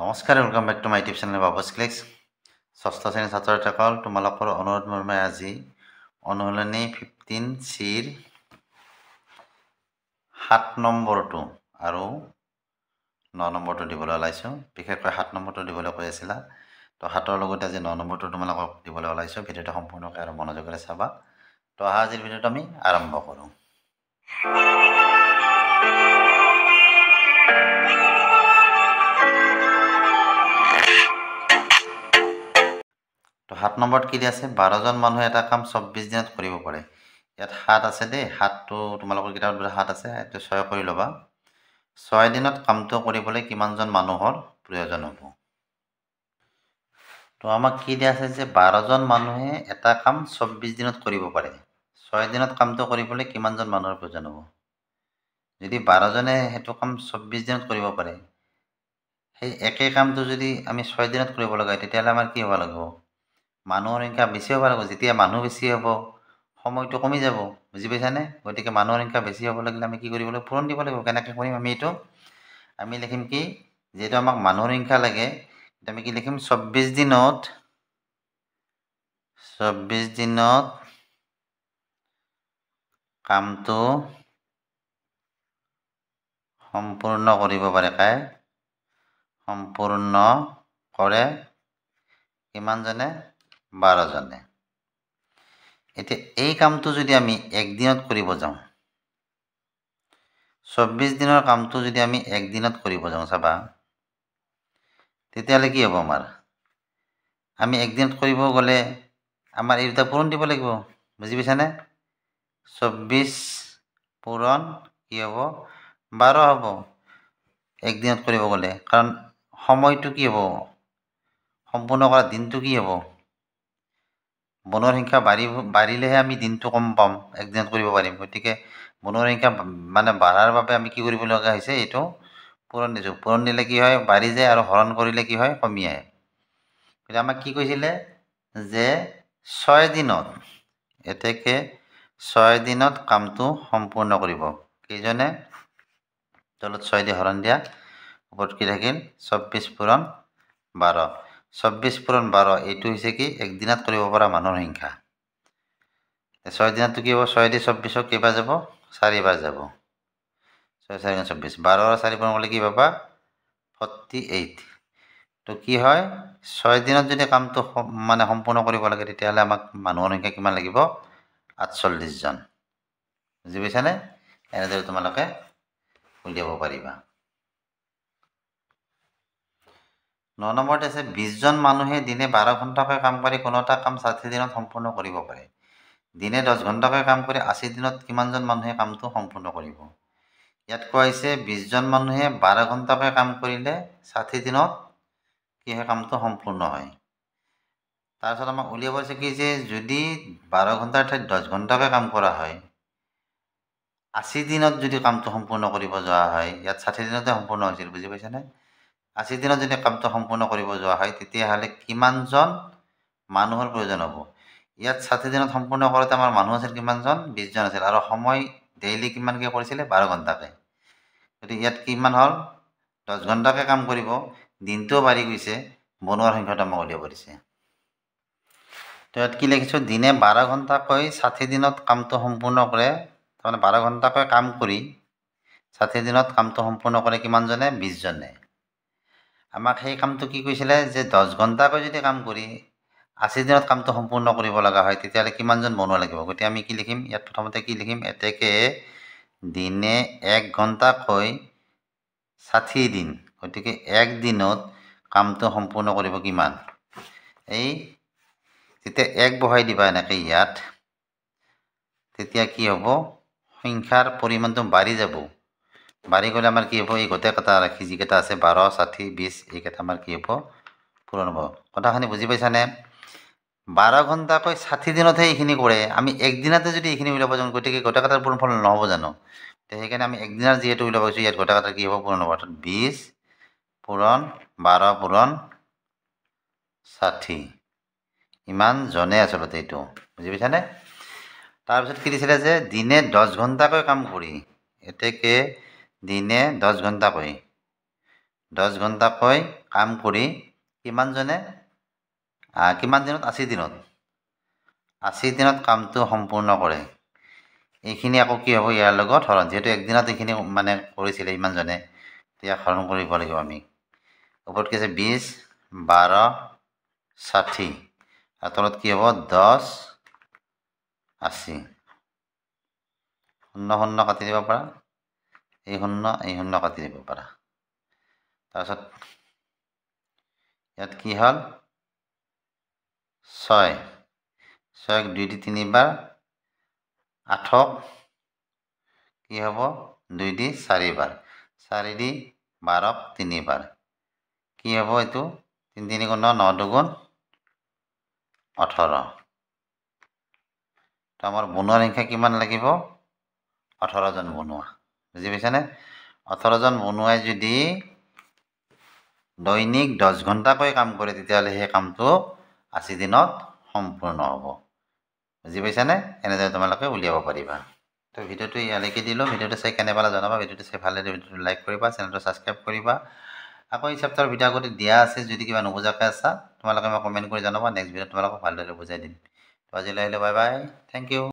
নমস্কাৰ, welcome back to my YouTube channel Babu's clicks. ষষ্ঠ শ্ৰেণীৰ ছাত্ৰ ছাত্ৰীসকল, তোমালোকৰ অনুৰোধ মৰ্মে আজি অনুশীলনী 15C ৰ 7 নম্বৰটো আৰু 9 নম্বৰটো দিবলৈ ওলাইছোঁ। বিশেষকৈ 7 নম্বৰটো দিবলৈ কৈ আছিলা, তো 7ৰ লগতে আজি 9 নম্বৰটো তোমালোকক দিবলৈ ওলাইছোঁ। ভিডিঅ'টো সম্পূৰ্ণকৈ আৰু মনোযোগেৰে চাবা। তো আজিৰ ভিডিঅ'টো আমি আৰম্ভ কৰোঁ। তো 7 নম্বৰত কি দিয়া আছে? 12জন মানুহে এটা কাম 24 দিনত কৰিব পাৰে। ইয়াত 7 আছে দেই, 7টো তোমালোকৰ কিতাপত 7 আছে, এইটো 6 কৰি ল'বা। 6 দিনত কামটো কৰিবলৈ কিমানজন মানুহৰ প্ৰয়োজন হ'ব? তো আমাক কি দিয়া আছে যে 12জন মানুহে এটা কাম 24 দিনত কৰিব পাৰে। 6 দিনত কামটো কৰিবলৈ কিমানজন মানুহৰ প্ৰয়োজন হ'ব? যদি 12জনে সেইটো কাম 24 দিনত কৰিব পাৰে, সেই একে কামটো যদি আমি 6 দিনত কৰিব লগা হয়, তেতিয়াহ'লে আমাৰ কি হ'ব লাগিব? মানুহৰ সংখ্যা বেছি হ'ব লাগিব। যেতিয়া মানুহ বেছি হ'ব, সময়টো কমি যাব। বুজি পাইছানে? গতিকে মানুহৰ সংখ্যা বেছি হ'ব লাগিলে আমি কি কৰিব লাগিব? পূৰণ দিব লাগিব। কেনেকৈ কৰিম আমি এইটো? আমি লিখিম কি? যিহেতু আমাক মানুহৰ সংখ্যা লাগে, আমি কি লিখিম? 24 দিনত কামটো সম্পূৰ্ণ কৰিব পাৰে। সম্পূৰ্ণ কৰে কিমানজনে? 12জনে। এতিয়া এই কামটো যদি আমি একদিনত কৰিব যাওঁ, 24 দিনৰ কামটো যদি আমি একদিনত কৰিব যাওঁ, চাবা, তেতিয়াহ'লে কি হ'ব আমাৰ? আমি একদিনত কৰিব গ'লে আমাৰ এই দুটা পূৰণ দিব লাগিব। বুজি পাইছানে? 24 পূৰণ কি হ'ব? 12 হ'ব একদিনত কৰিব গ'লে। কাৰণ সময়টো কি হ'ব? সম্পূৰ্ণ কৰা দিনটো কি হ'ব? বনৰ সংখ্যা বাঢ়িলেহে আমি দিনটো কম পাম, একদিনত কৰিব পাৰিম। গতিকে বনৰ সংখ্যা বাঢ়াৰ বাবে আমি কি কৰিব লগা হৈছে? এইটো পূৰণ দিছোঁ। পূৰণ দিলে কি হয়? বাঢ়ি যায়, আৰু হৰণ কৰিলে কি হয়? কমি আহে। গতিকে আমাক কি কৈছিলে? যে 6 দিনত, এতেকে 6 দিনত কামটো সম্পূৰ্ণ কৰিব। কেইজনে? তলত 6 দি হৰণ দিয়া, ওপৰত কি থাকিল? 24 পূৰণ 12। 24 পূৰণ 12, এইটো হৈছে কি? একদিনত কৰিব পৰা মানুহৰ সংখ্যা। 6 দিনতটো কি হ'ব? 6 দি 24ক কেইবাৰ যাব? 4 বাৰ যাব। 6 4 24, 12 আৰু 4 পূৰণ কৰিলে কি পাবা? 48। তো কি হয়? 6 দিনত যদি কামটো সম্পূৰ্ণ কৰিব লাগে, তেতিয়াহ'লে আমাক মানুহৰ সংখ্যা কিমান লাগিব? 48 জন। বুজি পাইছানে? এনেদৰে তোমালোকে উলিয়াব পাৰিবা। 9 নম্বৰত আছে 20 জন মানুহে দিনে 12 ঘণ্টাকৈ কাম কৰি কোনো এটা কাম 60 দিনত সম্পূৰ্ণ কৰিব পাৰে। দিনে 10 ঘণ্টাকৈ কাম কৰি 80 দিনত কিমানজন মানুহে কামটো সম্পূৰ্ণ কৰিব? ইয়াত কোৱা হৈছে 20 জন মানুহে 12 ঘণ্টাকৈ কাম কৰিলে 60 দিনত কি হয়? কামটো সম্পূৰ্ণ হয়। তাৰপিছত আমাক উলিয়াব আছে কি? যে যদি 12 ঘণ্টাৰ ঠাইত 10 ঘণ্টাকৈ কাম কৰা হয়, 80 দিনত যদি কামটো সম্পূৰ্ণ কৰিব যোৱা হয়, ইয়াত 60 দিনতে সম্পূৰ্ণ হৈছিল। বুজি পাইছানে? 80 দিনত যদি কামটো সম্পূৰ্ণ কৰিব যোৱা হয়, তেতিয়াহ'লে কিমানজন মানুহৰ প্ৰয়োজন হ'ব? ইয়াত 60 দিনত সম্পূৰ্ণ কৰোঁতে আমাৰ মানুহ আছিল কিমানজন? 20 জন আছিল, আৰু সময় ডেইলি কিমানকৈ কৰিছিলে? 12 ঘণ্টাকৈ। গতিকে ইয়াত কিমান হ'ল? 10 ঘণ্টাকৈ কাম কৰিব, দিনটোও বাঢ়ি গৈছে, বনোৱাৰ সংখ্যাটো আমাক উলিয়াব দিছে। তো ইয়াত কি লিখিছোঁ? দিনে 12 ঘণ্টাকৈ 60 দিনত কামটো সম্পূৰ্ণ কৰে। তাৰমানে 12 ঘণ্টাকৈ কাম কৰি 60 দিনত কামটো সম্পূৰ্ণ কৰে কিমানজনে? 20 জনে। আমাক সেই কামটো কি কৈছিলে? যে 10 ঘণ্টাকৈ যদি কাম কৰি 80 দিনত কামটো সম্পূৰ্ণ কৰিব লগা হয়, তেতিয়াহ'লে কিমানজন বনোৱা লাগিব? গতিকে আমি কি লিখিম? ইয়াত প্ৰথমতে কি লিখিম? এতেকে দিনে 1 ঘণ্টাকৈ 60 দিন। গতিকে 1 দিনত কামটো সম্পূৰ্ণ কৰিব কিমান? এই যেতিয়া 1 বহাই দিবা এনেকৈ ইয়াত, তেতিয়া কি হ'ব? সংখ্যাৰ পৰিমাণটো বাঢ়ি যাব। বাঢ়ি গ'লে আমাৰ কি হ'ব? এই গোটেইকেইটা ৰাখি যিকেইটা আছে 12, 60, 20, এইকেইটা আমাৰ কি হ'ব? পূৰণ হ'ব। কথাখিনি বুজি পাইছানে? 12 ঘণ্টাকৈ 60 দিনতহে এইখিনি কৰে। আমি একদিনতে যদি এইখিনি উলিয়াব যাওঁ, গতিকে গোটেইকেইটাৰ পূৰণফল নহ'ব জানো? তো সেইকাৰণে আমি একদিনৰ যিহেতু উলিয়াব গৈছোঁ, ইয়াত গোটেইকেইটাৰ কি হ'ব? পূৰণ হ'ব। অৰ্থাৎ 20 পূৰণ 12 পূৰণ 60, ইমান জনে আচলতে এইটো। বুজি পাইছানে? তাৰপিছত কি দিছিলে? যে দিনে 10 ঘণ্টাকৈ কাম কৰি, এতেকে দিনে 10 ঘণ্টাকৈ 10 ঘণ্টাকৈ কাম কৰি কিমান দিনত 80 দিনত 80 দিনত কামটো সম্পূৰ্ণ কৰে। এইখিনি আকৌ কি হ'ব ইয়াৰ লগত হৰণ, যিহেতু একদিনত এইখিনি মানে কৰিছিলে ইমানজনে, তেতিয়া হৰণ কৰিব লাগিব আমি। ওপৰত কি আছে 20, 12, 60 আৰু তলত কি হ'ব 10, 80। 0 0 কাটি দিব পাৰা, এই 0 কাটি দিব পাৰা। তাৰপিছত ইয়াত কি হ'ল 6, 6ক 2 দি 3 বাৰ, 8ক কি হ'ব 2 দি 4 বাৰ, 4 দি 12ক 3 বাৰ, কি হ'ব এইটো 3 3 গুণ 9, 9 2 18। তো আমাৰ বনোৱাৰ সংখ্যা কিমান লাগিব 18জন বনোৱা, বুজি পাইছানে? 18জন বনোৱাই যদি দৈনিক 10 ঘণ্টাকৈ কাম কৰে তেতিয়াহ'লে সেই কামটো 80 দিনত সম্পূৰ্ণ হ'ব, বুজি পাইছানে? এনেদৰে তোমালোকে উলিয়াব পাৰিবা। তো ভিডিঅ'টো ইয়ালৈকে দিলোঁ। ভিডিঅ'টো চাই কেনে পালা জনাবা। ভিডিঅ'টো চাই ভাল লাগিলে ভিডিঅ'টো লাইক কৰিবা, চেনেলটো ছাবস্ক্ৰাইব কৰিবা। আকৌ এই চেপ্টাৰৰ ভিডিঅ' আগতে দিয়া আছে, যদি কিবা নুবুজাকৈ আছা তোমালোকে মই কমেণ্ট কৰি জনাবা, নেক্সট ভিডিঅ'ত তোমালোকক ভালদৰে বুজাই দিম। তো আজিলৈ আহিলে বাই বাই, থেংক ইউ।